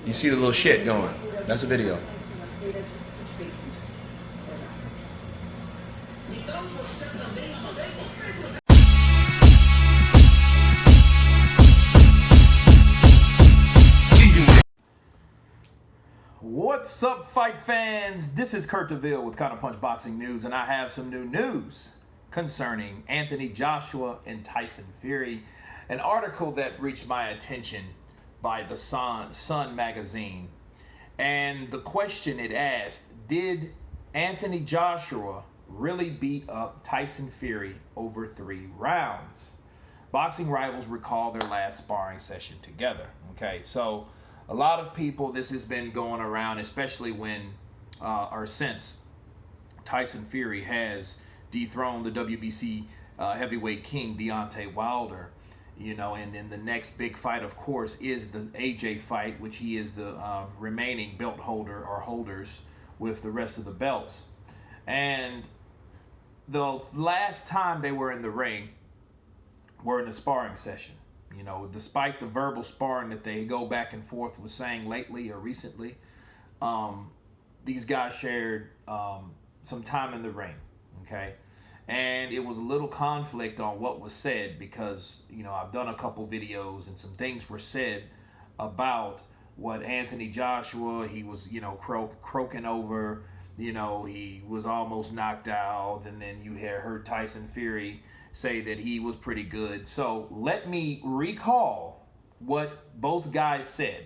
You see the little shit going. That's a video. What's up, fight fans? This is Kurt DeVille with Counter Punch Boxing News, and I have some new news concerning Anthony Joshua and Tyson Fury. An article that reached my attention by the Sun magazine. And the question it asked, did Anthony Joshua really beat up Tyson Fury over 3 rounds? Boxing rivals recall their last sparring session together. Okay, so a lot of people, this has been going around, especially when or since Tyson Fury has dethroned the WBC heavyweight king Deontay Wilder. You know, and then the next big fight, of course, is the AJ fight, which he is the remaining belt holder or holders with the rest of the belts. And the last time they were in the ring were in a sparring session. You know, despite the verbal sparring that they go back and forth with saying lately or recently, these guys shared some time in the ring, okay? And it was a little conflict on what was said because, you know, I've done a couple videos and some things were said about what Anthony Joshua, he was, you know, croaking over, you know, he was almost knocked out. And then you heard Tyson Fury say that he was pretty good. So let me recall what both guys said.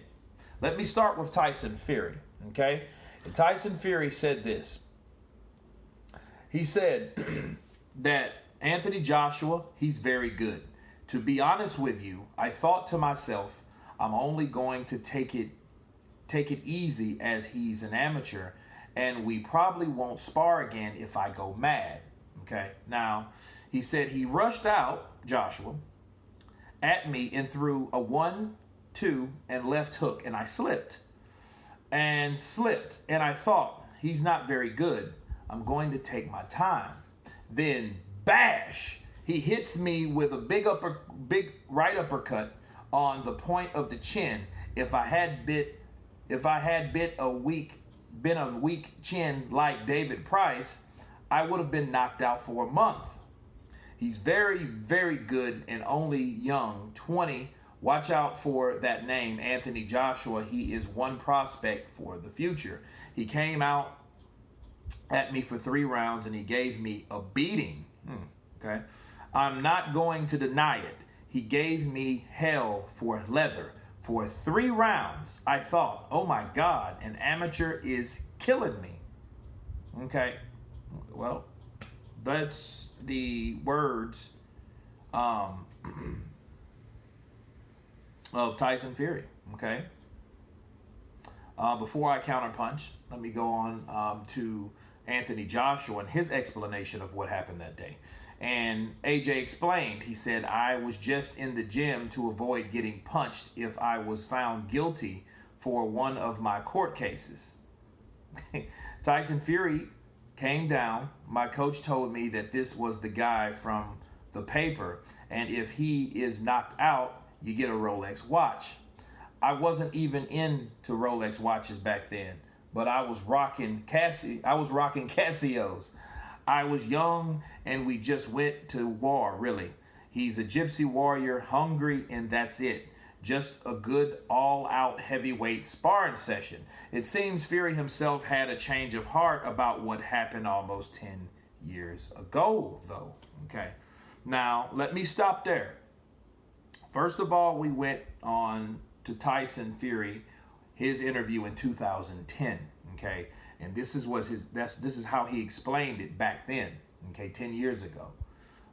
Let me start with Tyson Fury, okay? And Tyson Fury said this. He said that Anthony Joshua, he's very good. To be honest with you, I thought to myself, I'm only going to take it easy as he's an amateur, and we probably won't spar again if I go mad. Okay. Now, he said he rushed out, Joshua, at me and threw a 1-2 and left hook, and I slipped. And I thought, he's not very good. I'm going to take my time. Then, bash, he hits me with a big right uppercut on the point of the chin. If I had been a weak chin like David Price, I would have been knocked out for a month. He's very, very good and only young, 20. Watch out for that name, Anthony Joshua. He is one prospect for the future. He came out at me for 3 rounds and he gave me a beating. Okay, I'm not going to deny it. He gave me hell for leather for 3 rounds. I thought, oh my God, an amateur is killing me. Okay, well, that's the words of Tyson Fury. Okay. Before I counterpunch, let me go on to Anthony Joshua and his explanation of what happened that day. And AJ explained, he said, I was just in the gym to avoid getting punched if I was found guilty for one of my court cases. Tyson Fury came down. My coach told me that this was the guy from the paper, and if he is knocked out, you get a Rolex watch. I wasn't even into Rolex watches back then, but I was rocking Casios. I was young and we just went to war, really. He's a gypsy warrior, hungry, and that's it. Just a good all-out heavyweight sparring session. It seems Fury himself had a change of heart about what happened almost 10 years ago, though. Okay. Now, let me stop there. First of all, we went on to Tyson Fury, his interview in 2010, okay? And this is how he explained it back then, okay, 10 years ago.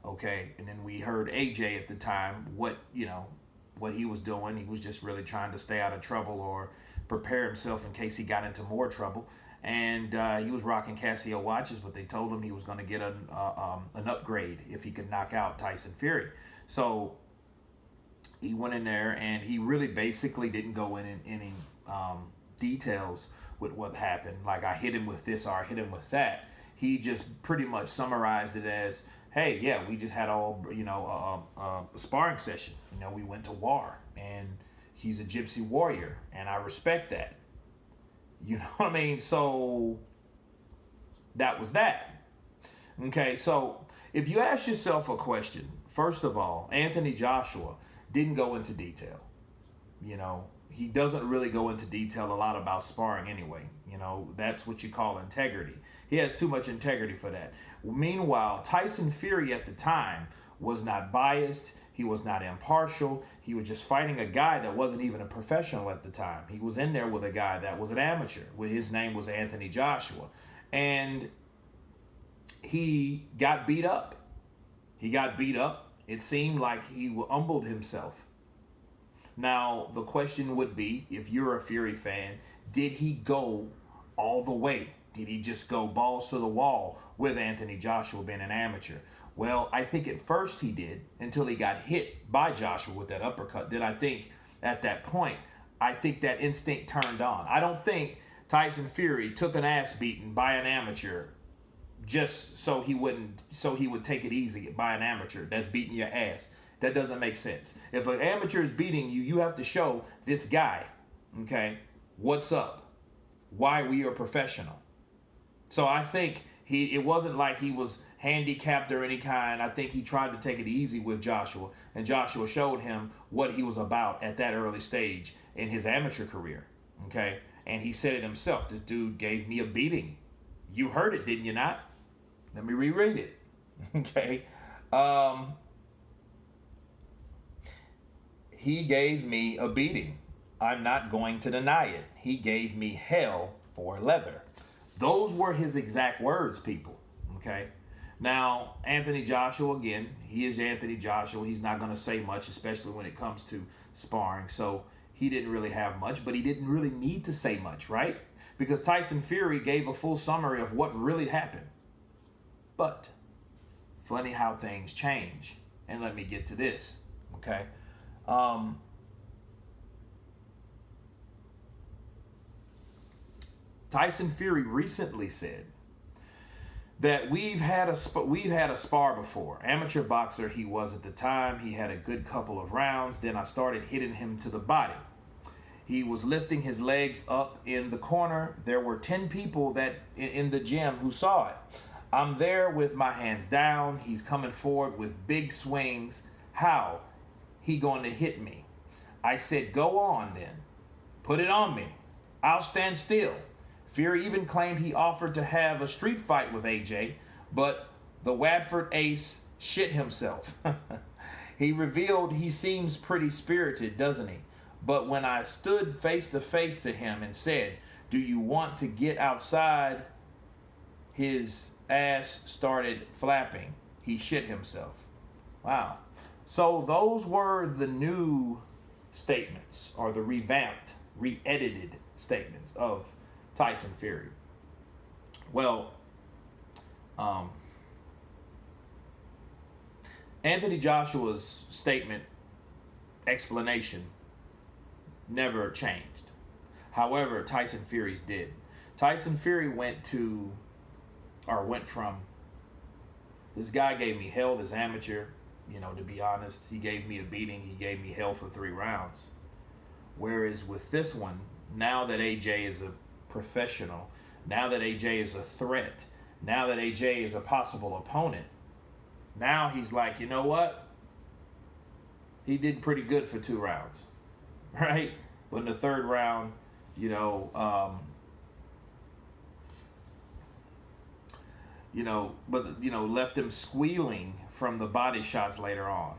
Okay? And then we heard AJ at the time what he was doing. He was just really trying to stay out of trouble or prepare himself in case he got into more trouble. And he was rocking Casio watches, but they told him he was going to get an upgrade if he could knock out Tyson Fury. So he went in there and he really basically didn't go in any details with what happened. Like, I hit him with this or I hit him with that. He just pretty much summarized it as, hey, yeah, we just had a sparring session. We went to war and He's a gypsy warrior, and I respect that. You know what I mean? So that was that. Okay, so if you ask yourself a question, first of all, Anthony Joshua didn't go into detail. You know, he doesn't really go into detail a lot about sparring anyway. You know, that's what you call integrity. He has too much integrity for that. Meanwhile, Tyson Fury at the time was not biased. He was not impartial. He was just fighting a guy that wasn't even a professional at the time. He was in there with a guy that was an amateur. His name was Anthony Joshua. And he got beat up. He got beat up. It seemed like he humbled himself. Now, the question would be, if you're a Fury fan, did he go all the way? Did he just go balls to the wall with Anthony Joshua being an amateur? Well, I think at first he did, until he got hit by Joshua with that uppercut. Then I think at that point, I think that instinct turned on. I don't think Tyson Fury took an ass beating by an amateur just so he would take it easy by an amateur that's beating your ass. That doesn't make sense. If an amateur is beating you, you have to show this guy, okay, what's up, why we are professional. So I think it wasn't like he was handicapped or any kind. I think he tried to take it easy with Joshua, and Joshua showed him what he was about at that early stage in his amateur career, okay? And he said it himself. This dude gave me a beating. You heard it, didn't you not? Let me reread it, okay? He gave me a beating. I'm not going to deny it. He gave me hell for leather. Those were his exact words, people, okay? Now, Anthony Joshua, again, he is Anthony Joshua. He's not going to say much, especially when it comes to sparring. So he didn't really have much, but he didn't really need to say much, right? Because Tyson Fury gave a full summary of what really happened. But funny how things change. And let me get to this, okay? Tyson Fury recently said that we've had a spar before. Amateur boxer he was at the time. He had a good couple of rounds. Then I started hitting him to the body. He was lifting his legs up in the corner. There were 10 people that in the gym who saw it. I'm there with my hands down. He's coming forward with big swings. How? He going to hit me. I said, go on then. Put it on me. I'll stand still. Fury even claimed he offered to have a street fight with AJ, but the Watford ace shit himself. He revealed he seems pretty spirited, doesn't he? But when I stood face to face to him and said, do you want to get outside? His ass started flapping. He shit himself. Wow. So those were the new statements, or the revamped, re-edited statements of Tyson Fury. Well, Anthony Joshua's statement, explanation, never changed. However, Tyson Fury's did. Tyson Fury went from, this guy gave me hell, this amateur, you know, to be honest. He gave me a beating. He gave me hell for 3 rounds. Whereas with this one, now that AJ is a professional, now that AJ is a threat, now that AJ is a possible opponent, now he's like, you know what? He did pretty good for 2 rounds, right? But in the 3rd round, left him squealing from the body shots later on.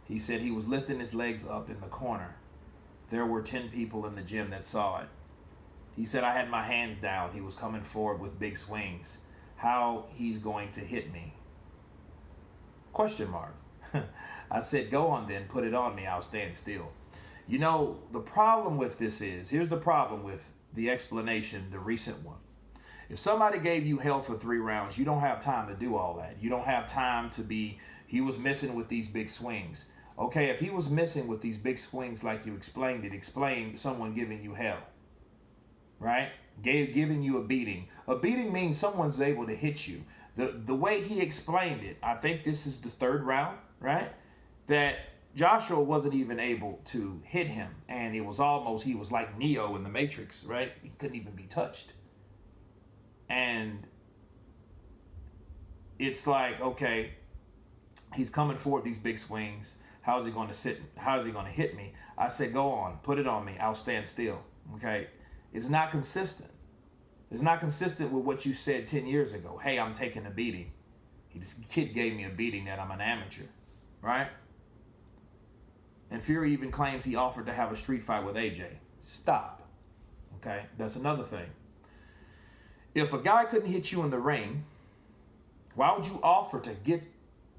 He said he was lifting his legs up in the corner. There were 10 people in the gym that saw it. He said, I had my hands down. He was coming forward with big swings. How he's going to hit me? Question mark. I said, go on then, put it on me. I'll stand still. The problem with this is, here's the problem with the explanation, the recent one. If somebody gave you hell for 3 rounds, you don't have time to do all that. You don't have time to be, he was missing with these big swings. Okay, if he was missing with these big swings like you explained it, explain someone giving you hell, right? Giving you a beating. A beating means someone's able to hit you. The way he explained it, I think this is the 3rd round, right? that Joshua wasn't even able to hit him. And it was almost, he was like Neo in the Matrix, right? He couldn't even be touched. And it's like, okay, he's coming forward these big swings. How's he going to sit? How's he going to hit me? I said, go on, put it on me. I'll stand still. Okay. It's not consistent. It's not consistent with what you said 10 years ago. Hey, I'm taking a beating. This kid gave me a beating that I'm an amateur, right? And Fury even claims he offered to have a street fight with AJ. Stop. Okay. That's another thing. If a guy couldn't hit you in the ring, why would you offer to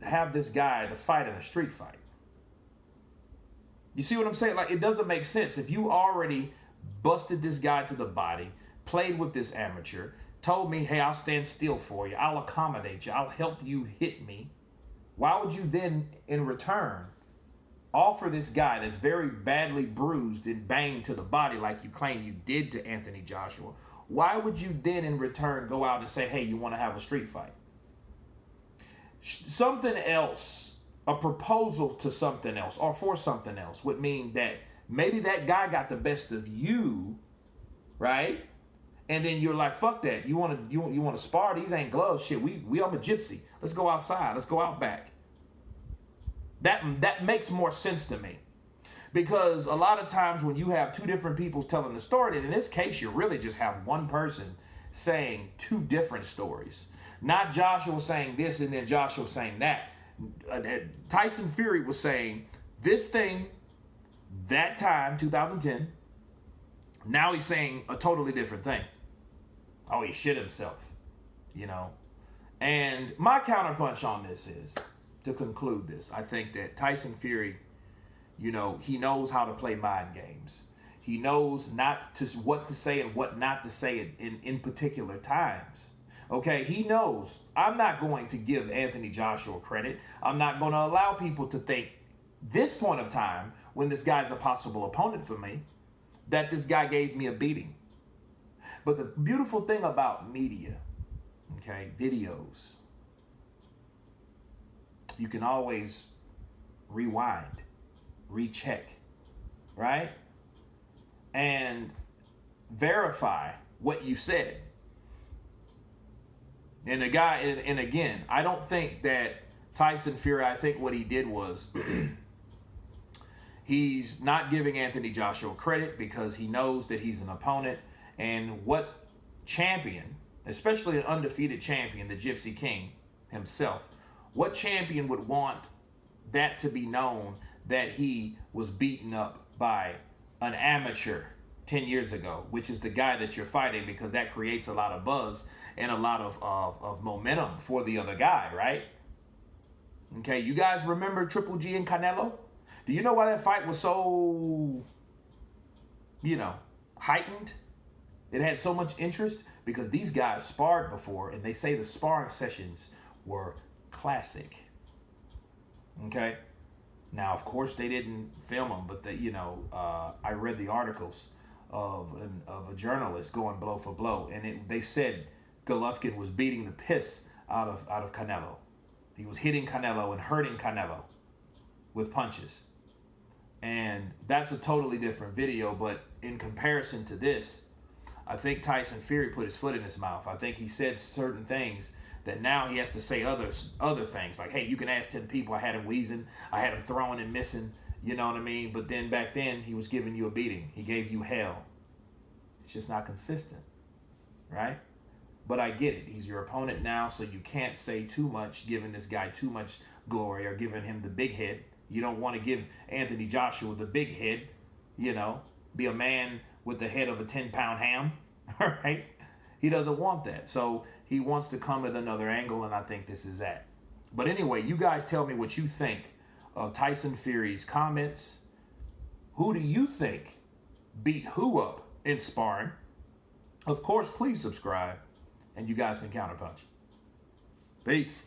have this guy to fight in a street fight? You see what I'm saying? Like, it doesn't make sense. If you already busted this guy to the body, played with this amateur, told me, hey, I'll stand still for you, I'll accommodate you, I'll help you hit me, why would you then, in return, offer this guy that's very badly bruised and banged to the body like you claim you did to Anthony Joshua, why would you then, in return, go out and say, hey, you want to have a street fight? Something else, a proposal to something else or for something else would mean that maybe that guy got the best of you, right? And then you're like, fuck that. You want to spar? These ain't gloves. Shit, I'm a gypsy. Let's go outside. Let's go out back. That makes more sense to me. Because a lot of times when you have two different people telling the story, and in this case, you really just have one person saying two different stories. Not Joshua saying this and then Joshua saying that. Tyson Fury was saying this thing that time, 2010. Now he's saying a totally different thing. Oh, he shit himself, you know. And my counterpunch on this is, to conclude this, I think that Tyson Fury, you know, he knows how to play mind games. He knows what to say and what not to say in particular times. Okay, he knows I'm not going to give Anthony Joshua credit. I'm not going to allow people to think this point of time, when this guy's a possible opponent for me, that this guy gave me a beating. But the beautiful thing about media, okay, videos, you can always rewind, recheck, right? And verify what you said. And the guy, and again, I don't think that Tyson Fury, I think what he did was he's not giving Anthony Joshua credit because he knows that he's an opponent. And what champion, especially an undefeated champion, the Gypsy King himself, what champion would want that to be known that he was beaten up by an amateur 10 years ago, which is the guy that you're fighting, because that creates a lot of buzz and a lot of momentum for the other guy, right? Okay, you guys remember Triple G and Canelo? Do you know why that fight was so, you know, heightened? It had so much interest because these guys sparred before, and they say the sparring sessions were classic. Okay? Now, of course, they didn't film them, but I read the articles of a journalist going blow for blow, and they said Golovkin was beating the piss out of Canelo. He was hitting Canelo and hurting Canelo with punches. And that's a totally different video, but in comparison to this, I think Tyson Fury put his foot in his mouth. I think he said certain things that now he has to say other things. Like, hey, you can ask 10 people. I had him wheezing. I had him throwing and missing. You know what I mean? But then back then, he was giving you a beating. He gave you hell. It's just not consistent, right? But I get it. He's your opponent now, so you can't say too much, giving this guy too much glory or giving him the big head. You don't want to give Anthony Joshua the big head, you know, be a man with the head of a 10-pound ham, all right? He doesn't want that. So he wants to come at another angle, and I think this is that. But anyway, you guys tell me what you think of Tyson Fury's comments. Who do you think beat who up in sparring? Of course, please subscribe, and you guys can counterpunch. Peace.